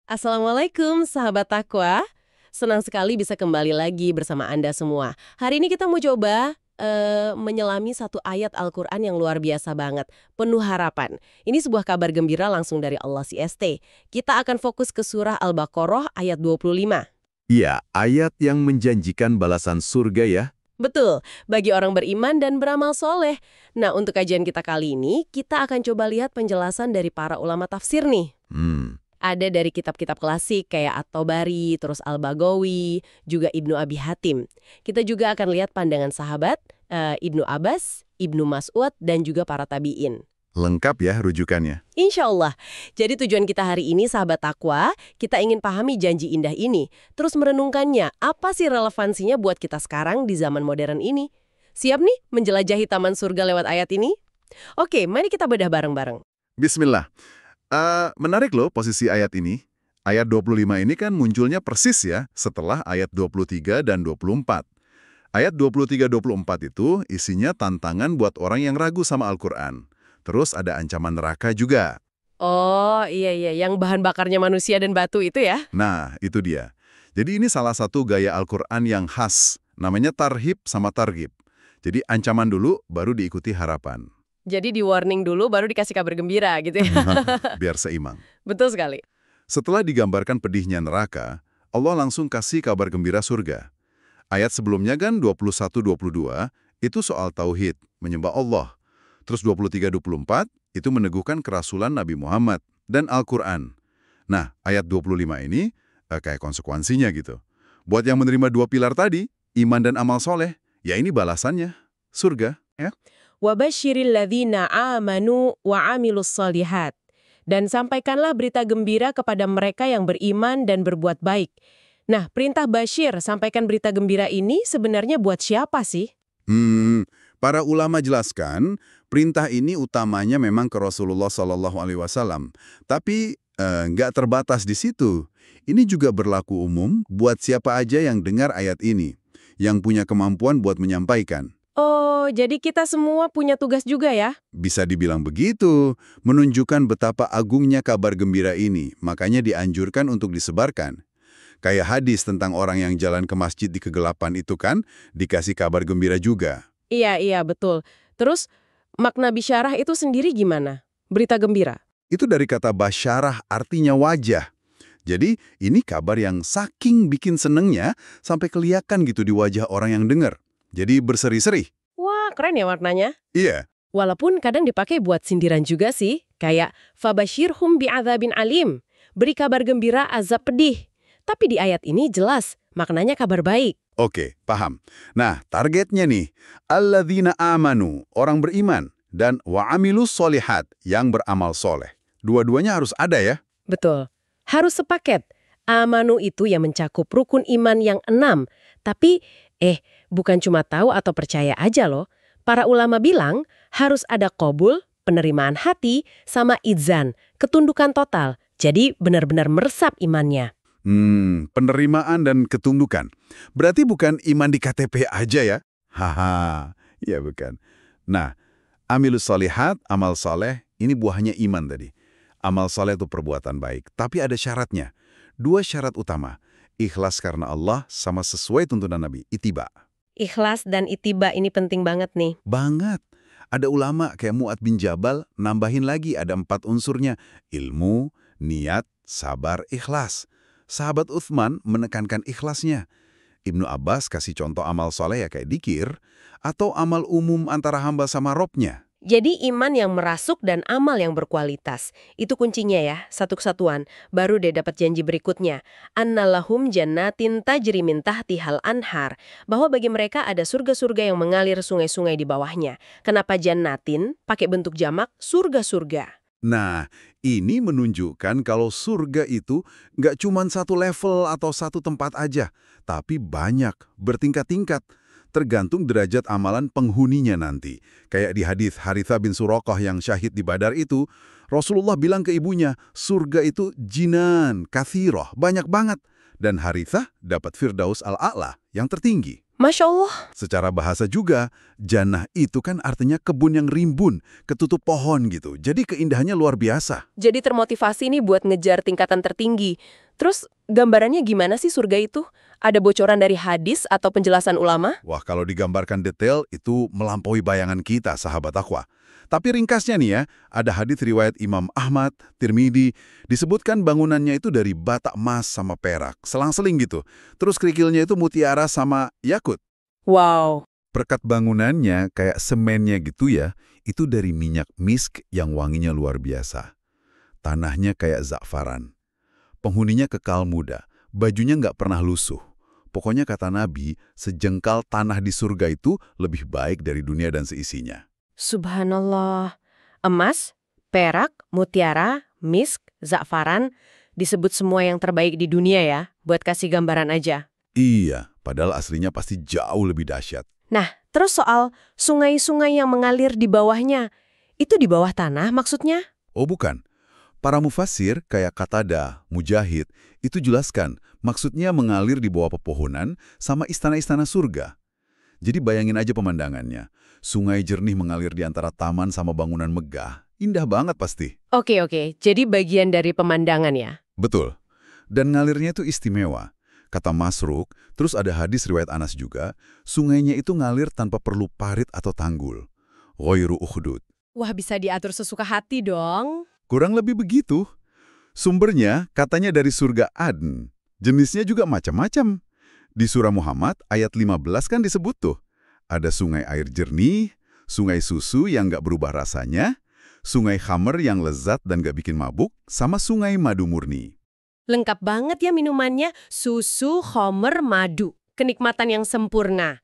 Assalamualaikum sahabat Takwa. Senang sekali bisa kembali lagi bersama Anda semua. Hari ini kita mau coba menyelami satu ayat Al-Quran yang luar biasa banget. Penuh harapan. Ini sebuah kabar gembira langsung dari Allah CST. Kita akan fokus ke surah Al-Baqarah ayat 25. Iya, ayat yang menjanjikan balasan surga ya. Betul, bagi orang beriman dan beramal soleh. Nah, untuk kajian kita kali ini, kita akan coba lihat penjelasan dari para ulama tafsir nih. Ada dari kitab-kitab klasik kayak At-Tabari, terus Al-Baghawi, juga Ibnu Abi Hatim. Kita juga akan lihat pandangan sahabat, Ibnu Abbas, Ibnu Mas'ud, dan juga para tabi'in. Lengkap ya rujukannya. Insya Allah. Jadi tujuan kita hari ini, sahabat takwa, kita ingin pahami janji indah ini. Terus merenungkannya, apa sih relevansinya buat kita sekarang di zaman modern ini? Siap nih menjelajahi taman surga lewat ayat ini? Oke, mari kita bedah bareng-bareng. Bismillah. Menarik loh posisi ayat ini. Ayat 25 ini kan munculnya persis ya setelah ayat 23 dan 24. Ayat 23-24 itu isinya tantangan buat orang yang ragu sama Al-Quran. Terus ada ancaman neraka juga. Oh, iya, yang bahan bakarnya manusia dan batu itu ya? Nah, itu dia. Jadi ini salah satu gaya Al-Quran yang khas. Namanya tarhib sama targhib. Jadi ancaman dulu, baru diikuti harapan. Jadi di warning dulu baru dikasih kabar gembira gitu ya? Biar seimbang. Betul sekali. Setelah digambarkan pedihnya neraka, Allah langsung kasih kabar gembira surga. Ayat sebelumnya kan 21-22 itu soal tauhid, menyembah Allah. Terus 23-24 itu meneguhkan kerasulan Nabi Muhammad dan Al-Quran. Nah, ayat 25 ini kayak konsekuensinya gitu. Buat yang menerima dua pilar tadi, iman dan amal soleh, ya ini balasannya, surga. Ya? Wabashiril ladzina amanu wa amilus solihat. Dan sampaikanlah berita gembira kepada mereka yang beriman dan berbuat baik. Nah, perintah Bashir, sampaikan berita gembira ini sebenarnya buat siapa sih? Para ulama jelaskan, perintah ini utamanya memang ke Rasulullah SAW. Tapi nggak terbatas di situ. Ini juga berlaku umum buat siapa aja yang dengar ayat ini, yang punya kemampuan buat menyampaikan. Oh, jadi kita semua punya tugas juga ya? Bisa dibilang begitu, menunjukkan betapa agungnya kabar gembira ini, makanya dianjurkan untuk disebarkan. Kayak hadis tentang orang yang jalan ke masjid di kegelapan itu kan, dikasih kabar gembira juga. Iya, betul. Terus, makna bisyarah itu sendiri gimana? Berita gembira? Itu dari kata basyarah artinya wajah. Jadi, ini kabar yang saking bikin senengnya sampai kelihatan gitu di wajah orang yang dengar. Jadi berseri-seri. Wah, keren ya warnanya. Iya. Walaupun kadang dipakai buat sindiran juga sih, kayak fabashirhum bi'adzabin alim, beri kabar gembira azab pedih. Tapi di ayat ini jelas, maknanya kabar baik. Oke, paham. Nah, targetnya nih, alladzina amanu, orang beriman, dan wa'amilus solihat, yang beramal soleh. Dua-duanya harus ada ya? Betul. Harus sepaket. Amanu itu yang mencakup rukun iman yang 6. Tapi, bukan cuma tahu atau percaya aja loh. Para ulama bilang, harus ada qabul, penerimaan hati, sama idzan, ketundukan total. Jadi benar-benar meresap imannya. Penerimaan dan ketundukan. Berarti bukan iman di KTP aja ya? Haha, ya bukan. Nah, amilus solihat, amal soleh, ini buahnya iman tadi. Amal soleh itu perbuatan baik, tapi ada syaratnya. 2 syarat utama, ikhlas karena Allah sama sesuai tuntunan Nabi, ittiba. Ikhlas dan ittiba ini penting banget nih. Banget. Ada ulama kayak Mu'ad bin Jabal nambahin lagi ada 4 unsurnya, ilmu, niat, sabar, ikhlas. Sahabat Uthman menekankan ikhlasnya. Ibnu Abbas kasih contoh amal soleh ya kayak dikir, atau amal umum antara hamba sama Robnya. Jadi iman yang merasuk dan amal yang berkualitas. Itu kuncinya ya, satu kesatuan. Baru deh dapat janji berikutnya. Annalahum jannatin tajri min tahtihal anhar. Bahwa bagi mereka ada surga-surga yang mengalir sungai-sungai di bawahnya. Kenapa jannatin? Pakai bentuk jamak, surga-surga. Nah, ini menunjukkan kalau surga itu nggak cuma satu level atau satu tempat aja, tapi banyak, bertingkat-tingkat. Tergantung derajat amalan penghuninya nanti. Kayak di hadits Harithah bin Suraqah yang syahid di Badar itu, Rasulullah bilang ke ibunya, surga itu jinan, kathirah, banyak banget. Dan Harithah dapat Firdaus al-A'la yang tertinggi. Masya Allah. Secara bahasa juga, jannah itu kan artinya kebun yang rimbun, ketutup pohon gitu. Jadi keindahannya luar biasa. Jadi termotivasi nih buat ngejar tingkatan tertinggi. Terus gambarannya gimana sih surga itu? Ada bocoran dari hadis atau penjelasan ulama? Wah, kalau digambarkan detail itu melampaui bayangan kita, sahabat takwa. Tapi ringkasnya nih ya, ada hadis riwayat Imam Ahmad, Tirmidzi, disebutkan bangunannya itu dari bata emas sama perak, selang-seling gitu. Terus kerikilnya itu mutiara sama yakut. Wow. Perkat bangunannya kayak semennya gitu ya, itu dari minyak misk yang wanginya luar biasa. Tanahnya kayak za'faran. Penghuninya kekal muda, bajunya nggak pernah lusuh. Pokoknya kata Nabi, sejengkal tanah di surga itu lebih baik dari dunia dan seisinya. Subhanallah. Emas, perak, mutiara, misk, za'faran, disebut semua yang terbaik di dunia ya, buat kasih gambaran aja. Iya, padahal aslinya pasti jauh lebih dahsyat. Nah, terus soal sungai-sungai yang mengalir di bawahnya, itu di bawah tanah maksudnya? Oh bukan, para mufassir kayak Qatada, Mujahid, itu jelaskan maksudnya mengalir di bawah pepohonan sama istana-istana surga. Jadi bayangin aja pemandangannya. Sungai jernih mengalir di antara taman sama bangunan megah. Indah banget pasti. Oke, jadi bagian dari pemandangan ya? Betul. Dan ngalirnya itu istimewa. Kata Masruk, terus ada hadis riwayat Anas juga, sungainya itu ngalir tanpa perlu parit atau tanggul. Ghairu ukhdud. Wah, bisa diatur sesuka hati dong. Kurang lebih begitu. Sumbernya katanya dari surga Adn. Jenisnya juga macam-macam. Di surah Muhammad ayat 15 kan disebut tuh. Ada sungai air jernih, sungai susu yang nggak berubah rasanya, sungai khamr yang lezat dan nggak bikin mabuk, sama sungai madu murni. Lengkap banget ya minumannya, susu, khamr, madu. Kenikmatan yang sempurna.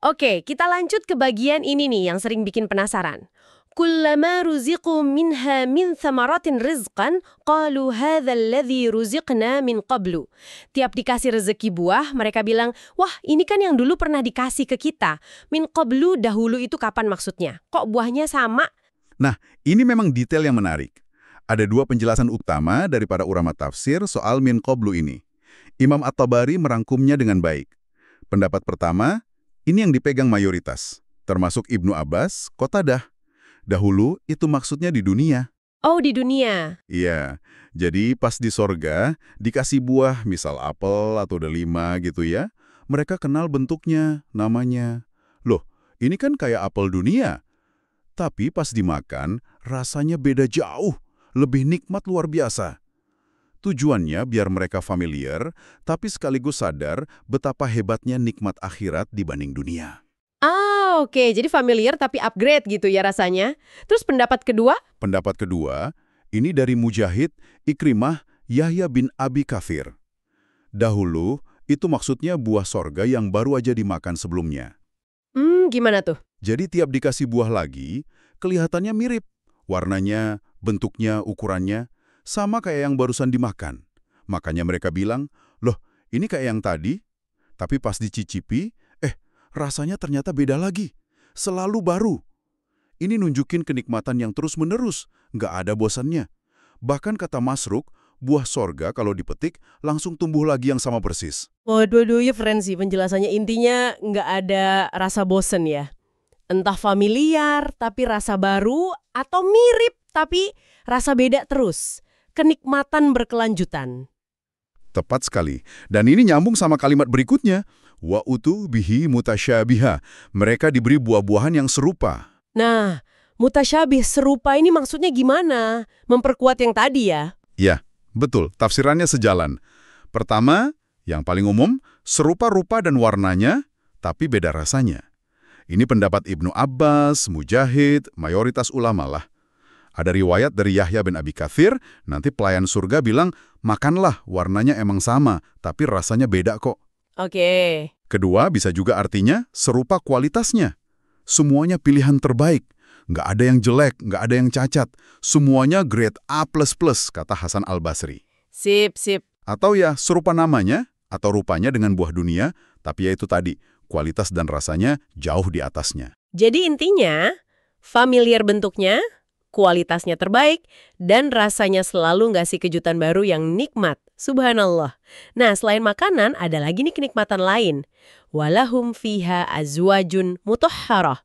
Oke, kita lanjut ke bagian ini nih yang sering bikin penasaran. Kullama ruziqu minha min thamaratin rizqan, qalu hadha alladhi ruziqna min qablu. Tiap dikasih rezeki buah, mereka bilang, wah ini kan yang dulu pernah dikasih ke kita. Min qablu dahulu itu kapan maksudnya? Kok buahnya sama? Nah, ini memang detail yang menarik. Ada dua penjelasan utama dari para ulama tafsir soal min qablu ini. Imam At-Tabari merangkumnya dengan baik. Pendapat pertama, ini yang dipegang mayoritas, termasuk Ibnu Abbas, Qatadah. Dahulu itu maksudnya di dunia. Oh, di dunia. Iya, jadi pas di sorga, dikasih buah, misal apel atau delima gitu ya, mereka kenal bentuknya, namanya. Loh, ini kan kayak apel dunia. Tapi pas dimakan, rasanya beda jauh, lebih nikmat luar biasa. Tujuannya biar mereka familiar, tapi sekaligus sadar betapa hebatnya nikmat akhirat dibanding dunia. Ah, oke. Jadi familiar tapi upgrade gitu ya rasanya. Terus pendapat kedua? Pendapat kedua, ini dari Mujahid, Ikrimah, Yahya bin Abi Kathir. Dahulu, itu maksudnya buah sorga yang baru aja dimakan sebelumnya. Gimana tuh? Jadi tiap dikasih buah lagi, kelihatannya mirip. Warnanya, bentuknya, ukurannya, sama kayak yang barusan dimakan. Makanya mereka bilang, loh ini kayak yang tadi, tapi pas dicicipi, rasanya ternyata beda lagi. Selalu baru. Ini nunjukin kenikmatan yang terus-menerus, nggak ada bosannya. Bahkan kata Masruk, buah sorga kalau dipetik langsung tumbuh lagi yang sama persis. Waduh, ya keren sih penjelasannya. Intinya nggak ada rasa bosen ya. Entah familiar, tapi rasa baru, atau mirip, tapi rasa beda terus. Kenikmatan berkelanjutan. Tepat sekali. Dan ini nyambung sama kalimat berikutnya. Wa utu bihi mutasyabiha. Mereka diberi buah-buahan yang serupa. Nah, mutasyabih serupa ini maksudnya gimana? Memperkuat yang tadi ya? Ya, betul. Tafsirannya sejalan. Pertama, yang paling umum, serupa rupa dan warnanya, tapi beda rasanya. Ini pendapat Ibnu Abbas, Mujahid, mayoritas ulama lah. Ada riwayat dari Yahya bin Abi Kathir, nanti pelayan surga bilang, makanlah, warnanya emang sama, tapi rasanya beda kok. Oke. Kedua, bisa juga artinya serupa kualitasnya. Semuanya pilihan terbaik. Nggak ada yang jelek, nggak ada yang cacat. Semuanya grade A++, kata Hasan Al-Basri. Sip. Atau ya serupa namanya, atau rupanya dengan buah dunia, tapi ya itu tadi, kualitas dan rasanya jauh di atasnya. Jadi intinya, familiar bentuknya, kualitasnya terbaik, dan rasanya selalu ngasih kejutan baru yang nikmat. Subhanallah. Nah, selain makanan, ada lagi nih kenikmatan lain. Walahum fiha azwajun mutahharah.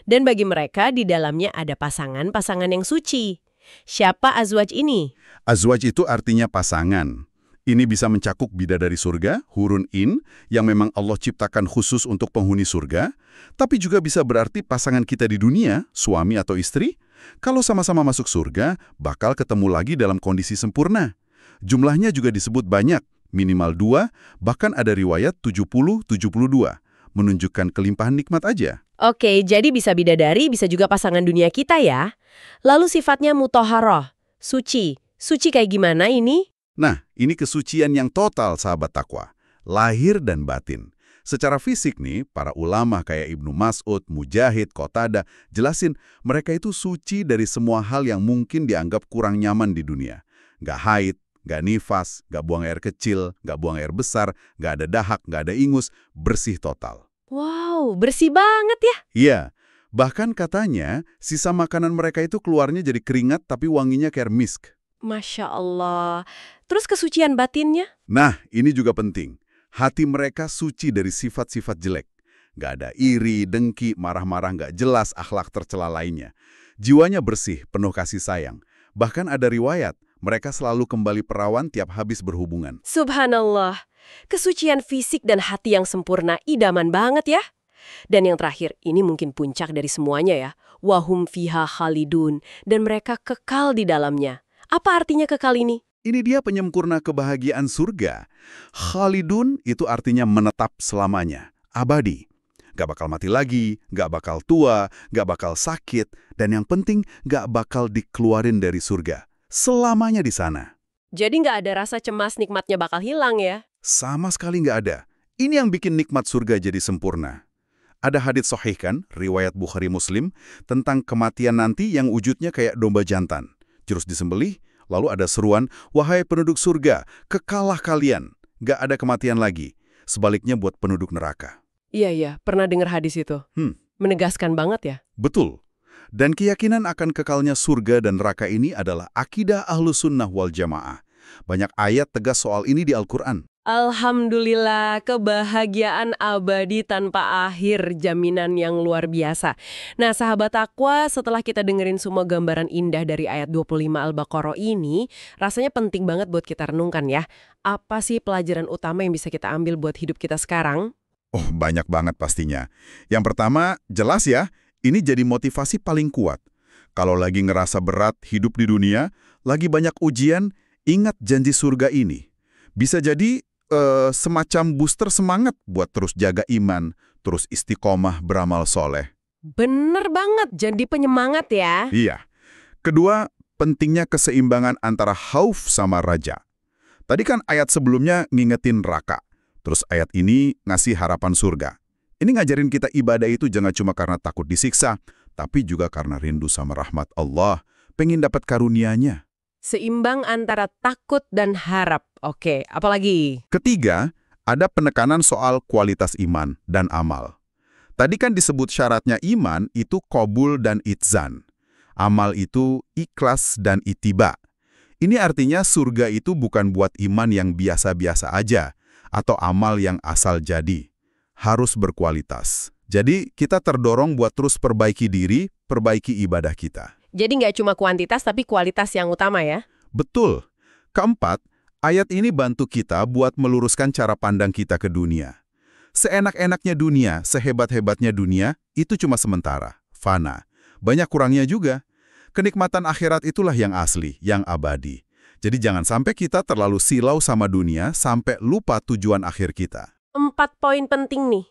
Dan bagi mereka, di dalamnya ada pasangan-pasangan yang suci. Siapa azwaj ini? Azwaj itu artinya pasangan. Ini bisa mencakup bidadari surga, hurun in, yang memang Allah ciptakan khusus untuk penghuni surga, tapi juga bisa berarti pasangan kita di dunia, suami atau istri. Kalau sama-sama masuk surga, bakal ketemu lagi dalam kondisi sempurna. Jumlahnya juga disebut banyak, minimal 2, bahkan ada riwayat 70-72, menunjukkan kelimpahan nikmat aja. Oke, jadi bisa bidadari, bisa juga pasangan dunia kita ya. Lalu sifatnya mutahharah, suci. Suci kayak gimana ini? Nah, ini kesucian yang total sahabat takwa, lahir dan batin. Secara fisik nih, para ulama kayak Ibnu Mas'ud, Mujahid, Qatada, jelasin mereka itu suci dari semua hal yang mungkin dianggap kurang nyaman di dunia. Nggak haid, nggak nifas, nggak buang air kecil, nggak buang air besar, nggak ada dahak, nggak ada ingus, bersih total. Wow, bersih banget ya. Iya, bahkan katanya sisa makanan mereka itu keluarnya jadi keringat tapi wanginya kayak misk. Masya Allah. Terus kesucian batinnya? Nah, ini juga penting. Hati mereka suci dari sifat-sifat jelek. Nggak ada iri, dengki, marah-marah nggak jelas, akhlak tercela lainnya. Jiwanya bersih, penuh kasih sayang. Bahkan ada riwayat, mereka selalu kembali perawan tiap habis berhubungan. Subhanallah. Kesucian fisik dan hati yang sempurna idaman banget ya. Dan yang terakhir, ini mungkin puncak dari semuanya ya. Wahum fiha khalidun. Dan mereka kekal di dalamnya. Apa artinya kekal ini? Ini dia penyempurna kebahagiaan surga. Khalidun itu artinya menetap selamanya, abadi. Gak bakal mati lagi, gak bakal tua, gak bakal sakit, dan yang penting gak bakal dikeluarin dari surga. Selamanya di sana. Jadi nggak ada rasa cemas nikmatnya bakal hilang ya? Sama sekali nggak ada. Ini yang bikin nikmat surga jadi sempurna. Ada hadits sahih kan, riwayat Bukhari Muslim, tentang kematian nanti yang wujudnya kayak domba jantan. Terus disembelih, lalu ada seruan, wahai penduduk surga, kekalah kalian, gak ada kematian lagi. Sebaliknya buat penduduk neraka. Iya, pernah dengar hadis itu. Menegaskan banget ya? Betul. Dan keyakinan akan kekalnya surga dan neraka ini adalah akidah Ahlus Sunnah wal Jamaah. Banyak ayat tegas soal ini di Al-Quran. Alhamdulillah, kebahagiaan abadi tanpa akhir, jaminan yang luar biasa. Nah, sahabat takwa, setelah kita dengerin semua gambaran indah dari ayat 25 Al-Baqarah ini, rasanya penting banget buat kita renungkan ya. Apa sih pelajaran utama yang bisa kita ambil buat hidup kita sekarang? Oh, banyak banget pastinya. Yang pertama, jelas ya, ini jadi motivasi paling kuat. Kalau lagi ngerasa berat hidup di dunia, lagi banyak ujian, ingat janji surga ini. Bisa jadi semacam booster semangat buat terus jaga iman, terus istiqomah beramal soleh. Bener banget, jadi penyemangat ya. Iya. Kedua, pentingnya keseimbangan antara khauf sama raja. Tadi kan ayat sebelumnya ngingetin neraka. Terus ayat ini ngasih harapan surga. Ini ngajarin kita ibadah itu jangan cuma karena takut disiksa, tapi juga karena rindu sama rahmat Allah, pengen dapat karunia-Nya. Seimbang antara takut dan harap. Oke, apalagi? Ketiga, ada penekanan soal kualitas iman dan amal. Tadi kan disebut syaratnya iman itu qabul dan itzan. Amal itu ikhlas dan ittiba. Ini artinya surga itu bukan buat iman yang biasa-biasa aja, atau amal yang asal jadi. Harus berkualitas. Jadi kita terdorong buat terus perbaiki diri, perbaiki ibadah kita. Jadi nggak cuma kuantitas, tapi kualitas yang utama ya? Betul. Keempat, ayat ini bantu kita buat meluruskan cara pandang kita ke dunia. Seenak-enaknya dunia, sehebat-hebatnya dunia, itu cuma sementara, fana. Banyak kurangnya juga. Kenikmatan akhirat itulah yang asli, yang abadi. Jadi jangan sampai kita terlalu silau sama dunia, sampai lupa tujuan akhir kita. 4 poin penting nih.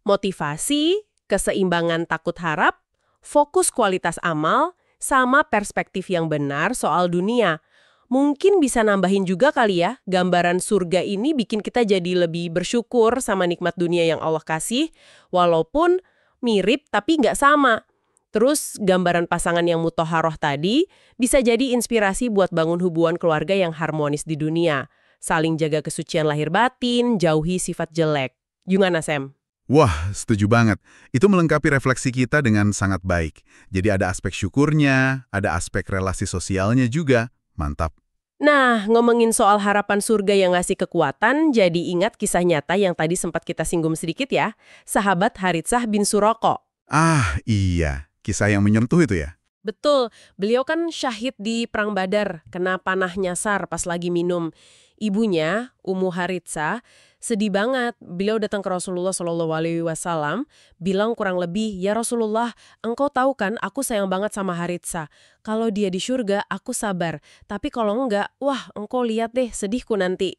Motivasi, keseimbangan takut harap, fokus kualitas amal, sama perspektif yang benar soal dunia. Mungkin bisa nambahin juga kali ya, gambaran surga ini bikin kita jadi lebih bersyukur sama nikmat dunia yang Allah kasih, walaupun mirip tapi nggak sama. Terus gambaran pasangan yang mutahharah tadi bisa jadi inspirasi buat bangun hubungan keluarga yang harmonis di dunia. Saling jaga kesucian lahir batin, jauhi sifat jelek. Gimana, Sam? Wah, setuju banget. Itu melengkapi refleksi kita dengan sangat baik. Jadi ada aspek syukurnya, ada aspek relasi sosialnya juga. Mantap. Nah, ngomongin soal harapan surga yang ngasih kekuatan, jadi ingat kisah nyata yang tadi sempat kita singgung sedikit ya. Sahabat Haritsah bin Suroko. Ah, iya. Kisah yang menyentuh itu ya? Betul, beliau kan syahid di Perang Badar, kena panah nyasar pas lagi minum. Ibunya, Ummu Haritsah, sedih banget. Beliau datang ke Rasulullah SAW, bilang kurang lebih, "Ya Rasulullah, engkau tahu kan aku sayang banget sama Haritsah. Kalau dia di surga, aku sabar. Tapi kalau enggak, wah engkau lihat deh sedihku nanti."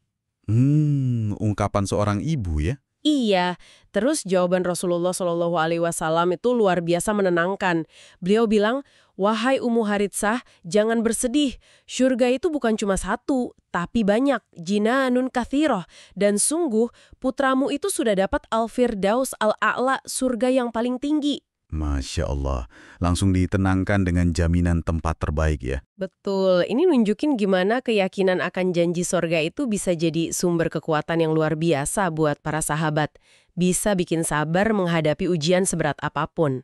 Ungkapan seorang ibu ya? Iya, terus jawaban Rasulullah SAW itu luar biasa menenangkan. Beliau bilang, "Wahai Ummu Haritsah, jangan bersedih. Syurga itu bukan cuma satu, tapi banyak. Jinanun kathiroh. Dan sungguh, putramu itu sudah dapat Al-Firdaus Al-A'la, surga yang paling tinggi." Masya Allah. Langsung ditenangkan dengan jaminan tempat terbaik ya? Betul, ini nunjukin gimana keyakinan akan janji sorga itu bisa jadi sumber kekuatan yang luar biasa buat para sahabat. Bisa bikin sabar menghadapi ujian seberat apapun.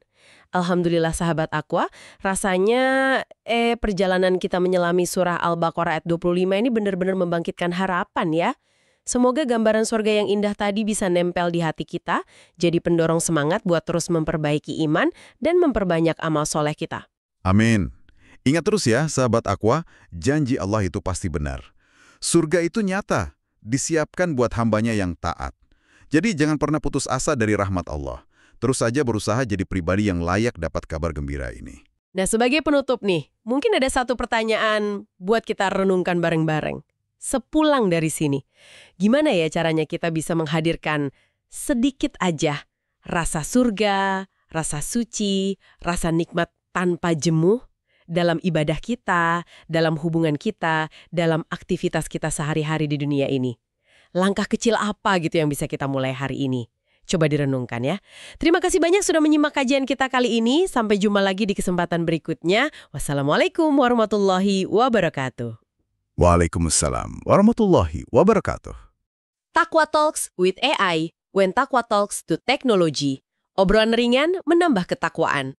Alhamdulillah sahabat Aqwa, rasanya perjalanan kita menyelami surah Al-Baqarah ayat 25 ini benar-benar membangkitkan harapan ya. Semoga gambaran sorga yang indah tadi bisa nempel di hati kita, jadi pendorong semangat buat terus memperbaiki iman dan memperbanyak amal soleh kita. Amin. Ingat terus ya, sahabat Aqwa, janji Allah itu pasti benar. Surga itu nyata, disiapkan buat hambanya yang taat. Jadi jangan pernah putus asa dari rahmat Allah. Terus saja berusaha jadi pribadi yang layak dapat kabar gembira ini. Nah, sebagai penutup nih, mungkin ada satu pertanyaan buat kita renungkan bareng-bareng. Sepulang dari sini, gimana ya caranya kita bisa menghadirkan sedikit aja rasa surga, rasa suci, rasa nikmat tanpa jemuh dalam ibadah kita, dalam hubungan kita, dalam aktivitas kita sehari-hari di dunia ini? Langkah kecil apa gitu yang bisa kita mulai hari ini? Coba direnungkan ya. Terima kasih banyak sudah menyimak kajian kita kali ini. Sampai jumpa lagi di kesempatan berikutnya. Wassalamualaikum warahmatullahi wabarakatuh. Waalaikumsalam warahmatullahi wabarakatuh. Taqwa Talks with AI, when Taqwa talks to technology. Obrolan ringan menambah ketakwaan.